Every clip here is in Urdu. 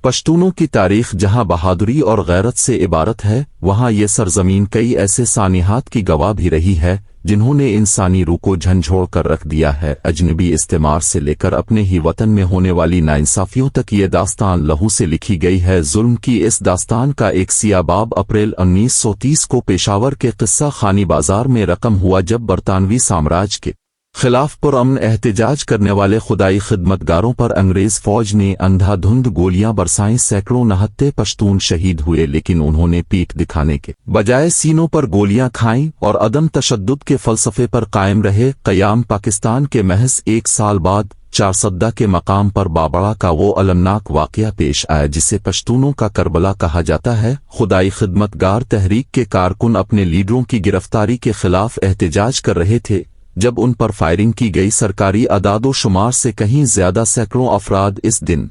پشتونوں کی تاریخ جہاں بہادری اور غیرت سے عبارت ہے، وہاں یہ سرزمین کئی ایسے سانحات کی گواہ بھی رہی ہے جنہوں نے انسانی روح کو جھنجھوڑ کر رکھ دیا ہے۔ اجنبی استعمار سے لے کر اپنے ہی وطن میں ہونے والی ناانصافیوں تک یہ داستان لہو سے لکھی گئی ہے۔ ظلم کی اس داستان کا ایک سیاہ باب اپریل 1930 کو پشاور کے قصہ خانی بازار میں رقم ہوا، جب برطانوی سامراج کے خلاف پرامن احتجاج کرنے والے خدائی خدمتگاروں پر انگریز فوج نے اندھا دھند گولیاں برسائیں۔ سینکڑوں نہتے پشتون شہید ہوئے، لیکن انہوں نے پیٹھ دکھانے کے بجائے سینوں پر گولیاں کھائیں اور عدم تشدد کے فلسفے پر قائم رہے۔ قیام پاکستان کے محض ایک سال بعد چارسدہ کے مقام پر بابڑا کا وہ المناک واقعہ پیش آیا جسے پشتونوں کا کربلا کہا جاتا ہے۔ خدائی خدمتگار تحریک کے کارکن اپنے لیڈروں کی گرفتاری کے خلاف احتجاج کر رہے تھے جب ان پر فائرنگ کی گئی۔ سرکاری اعداد و شمار سے کہیں زیادہ سینکڑوں افراد اس دن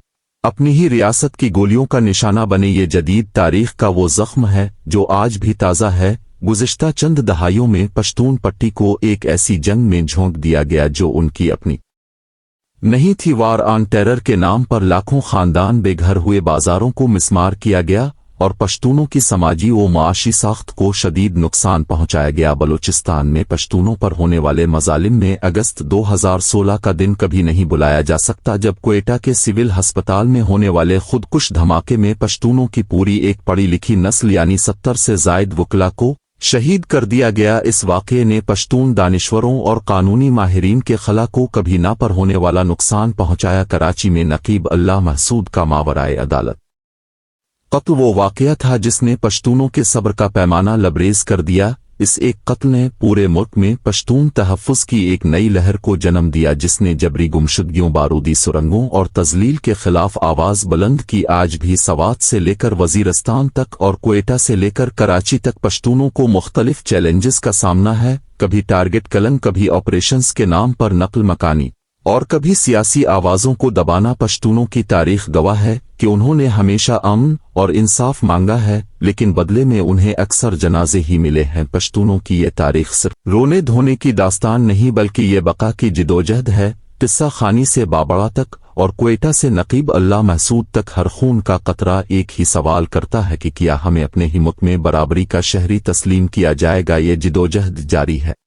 اپنی ہی ریاست کی گولیوں کا نشانہ بنے۔ یہ جدید تاریخ کا وہ زخم ہے جو آج بھی تازہ ہے۔ گزشتہ چند دہائیوں میں پشتون پٹی کو ایک ایسی جنگ میں جھونک دیا گیا جو ان کی اپنی نہیں تھی۔ وار آن ٹیرر کے نام پر لاکھوں خاندان بے گھر ہوئے، بازاروں کو مسمار کیا گیا اور پشتونوں کی سماجی و معاشی ساخت کو شدید نقصان پہنچایا گیا۔ بلوچستان میں پشتونوں پر ہونے والے مظالم میں اگست 2016 کا دن کبھی نہیں بلایا جا سکتا، جب کوئٹہ کے سول ہسپتال میں ہونے والے خودکش دھماکے میں پشتونوں کی پوری ایک پڑھی لکھی نسل یعنی 70 سے زائد وکلا کو شہید کر دیا گیا۔ اس واقعے نے پشتون دانشوروں اور قانونی ماہرین کے خلا کو کبھی نہ پر ہونے والا نقصان پہنچایا۔ کراچی میں نقیب اللہ محسود کا ماورائے عدالت قتل وہ واقعہ تھا جس نے پشتونوں کے صبر کا پیمانہ لبریز کر دیا۔ اس ایک قتل نے پورے ملک میں پشتون تحفظ کی ایک نئی لہر کو جنم دیا جس نے جبری گمشدگیوں، بارودی سرنگوں اور تذلیل کے خلاف آواز بلند کی۔ آج بھی سوات سے لے کر وزیرستان تک اور کوئٹہ سے لے کر کراچی تک پشتونوں کو مختلف چیلنجز کا سامنا ہے، کبھی ٹارگٹ کلنگ، کبھی آپریشنز کے نام پر نقل مکانی اور کبھی سیاسی آوازوں کو دبانا۔ پشتونوں کی تاریخ گواہ ہے کہ انہوں نے ہمیشہ امن اور انصاف مانگا ہے، لیکن بدلے میں انہیں اکثر جنازے ہی ملے ہیں۔ پشتونوں کی یہ تاریخ صرف رونے دھونے کی داستان نہیں بلکہ یہ بقا کی جدوجہد ہے۔ قصہ خانی سے بابڑا تک اور کوئٹہ سے نقیب اللہ محسود تک ہر خون کا قطرہ ایک ہی سوال کرتا ہے کہ کیا ہمیں اپنے ہی ملک میں برابری کا شہری تسلیم کیا جائے گا؟ یہ جدوجہد جاری ہے۔